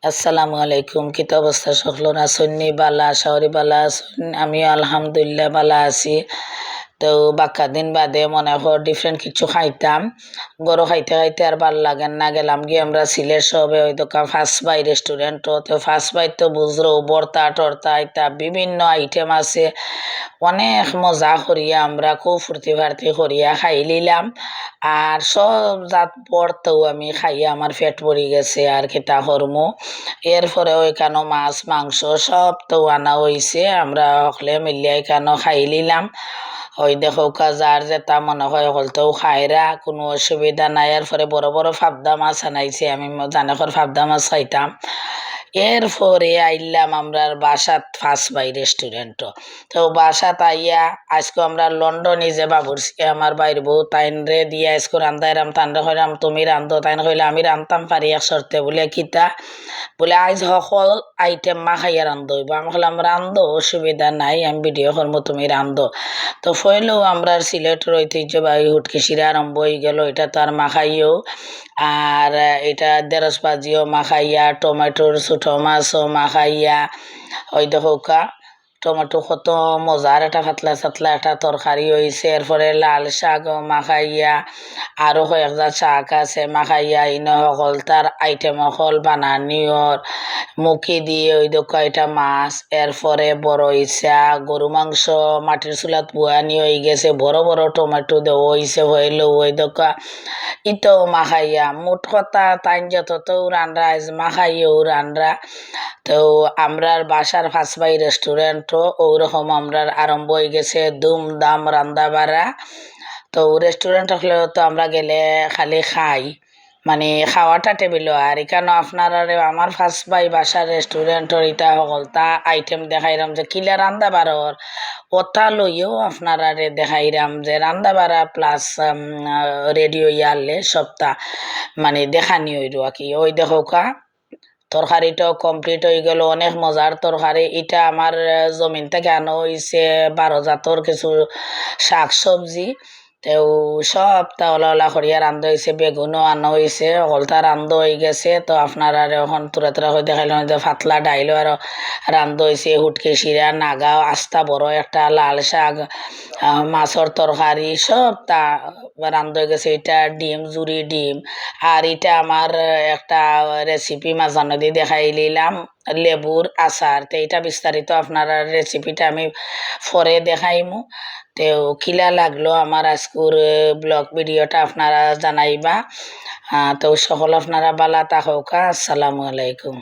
আসসালামু আলাইকুম। কিতা অবস্থা সকল আসন্নি বালা শহরি বালা আসুন? আমি আলহামদুলিল্লাহ বালা আছি। তো বাক্কা দিন বাদে মনে হয় ডিফারেন্ট কিছু খাইতাম, গরু খাইতে খাইতে আর ভাল লাগেন না, গেলাম গিয়ে আমরা সিলেট সবে ওই দোকান ফার্স্ট বাই রেস্টুরেন্ট। তো ফার্স্ট বাই তো বুঝলো বর্তা টর্তা ইতা বিভিন্ন আইটেম আছে, অনেক মজা করিয়া আমরা খুব ফুর্তি ফার্তি করিয়া খাই লিলাম। আর সব জাত পড়তেও আমি খাইয়া আমার পেট ভরি গেছে আর কিতা করমু। এরপরে ওইখানো মাছ মাংস সব তো আনা হইছে, আমরা হকলে মিলিয়া এখানো খাই লিলাম। ওই দেখো যার যেটা মনে হয় হলতেও খাইরা, কোনো অসুবিধা নাই। এরপরে বড় বড় ফাবদা মাছ আনাইছে, আমি জানে ফাবদা মাছ খাইতাম। এরপরে আইলাম আমরা বাসাত ফার্স্ট বাই রেস্টুরেন্ট। তো বাসাত আইয়া আজকে আমরা লন্ডনে যে বাবুরছি আমার বাইর বউ তাইন রে দিয়ে আজকে রান্ধাইরাম, তানরে হইলাম তুমি রান্ধো, তাইন হইলে আমি রান্ধতাম পারি এক শর্তে। বলে কিতা বলে আজ সকল আইটেম মা খাইয়া রান্ধইব। আমি বললাম রান্ধো, অসুবিধা নাই, আমি ভিডিও করবো, তুমি রান্ধো। তো ফইলেও আমরা সিলেটের ঐতিহ্যবাহী হুটকি শিরা আরম্ভ হয়ে গেল। এটা তো আর মাখাইও, আর এটা দেরস ভাজিও মাখাইয়া, টমেটোর ছোটো মাছও মাখাইয়া, ওই দেখো টমেটো কত মজার একটা পাতলা সাতলা একটা তরকারি হয়েছে। এরপরে লাল শাক মাখাইয়া, আরও কয়েকটা শাক আছে মাখাইয়া, ইন সকল তার আইটেম সকল বানানিওর মুখি দিয়ে ওই দেখো এটা মাছ। এরপরে বড় ইচ্ছা গরু মাংস মাটির চুলাত বুয়ানি হয়ে গেছে, বড় বড় টমেটো দেওয়া হয়েছে, হইলেও ওই দেখো ইটাও মাখাইয়া। মোট কথা তাইন যত রান্না মাখাইও রান্না। তো আমরার বাসার ফাঁসবাই রেস্টুরেন্টও ওরকম আমরার আরম্ভ হয়ে গেছে দুমদাম রান্দা বাড়া। তো রেস্টুরেন্ট হলেও তো আমরা গেলে খালি খাই, মানে খাওয়াটা টেবিল। আর এখানে আপনারা আমার ফার্স্ট বাই বাসার রেস্টুরেন্টর ইটা সকল তা আইটেম দেখাইলাম যে কিলা রান্দা বাড়ার ওটা লইও আপনারা দেখাইলাম যে রান্দা বাড়া প্লাস রেডিও ইয়ারলে সপ্তাহ মানে দেখানি হইল আর কি। ওই দেখো তরকারিটাও কমপ্লিট হয়ে গেল, অনেক মজার তরকারি। এটা আমার জমিন থেকে আনো হয়েছে 12 জাতর কিছু শাক সবজি। তেও সব তাওলা করিয়া রান্ধা হয়েছে, বেগুনও আনা হয়েছে, হলতা রান্ধ হয়ে গেছে। তো আপনারা এখন তুরা তুরা হয়ে দেখাইলাম যে পাতলা ডাইলও আরো রান্ধ হয়েছে, হুটকি শিরা নাগা আস্তা বড় একটা লাল শাক, মাছর তরকারি সব তা রান্ধ হয়ে গেছে। এটা ডিম জুড়ি ডিম। আর এটা আমার একটা রেসিপি মাঝানো দিয়ে দেখাই নিলাম, লেবুর আচার। তো এটা বিস্তারিত আপনারা রেসিপিটা আমি পরে দেখাইমু। তো কিলা লাগলো আমার আজকের ব্লগ ভিডিওটা আপনারা জানাইবা। তো সকল আপনারা বালা থাকুকা। আসসালামু আলাইকুম।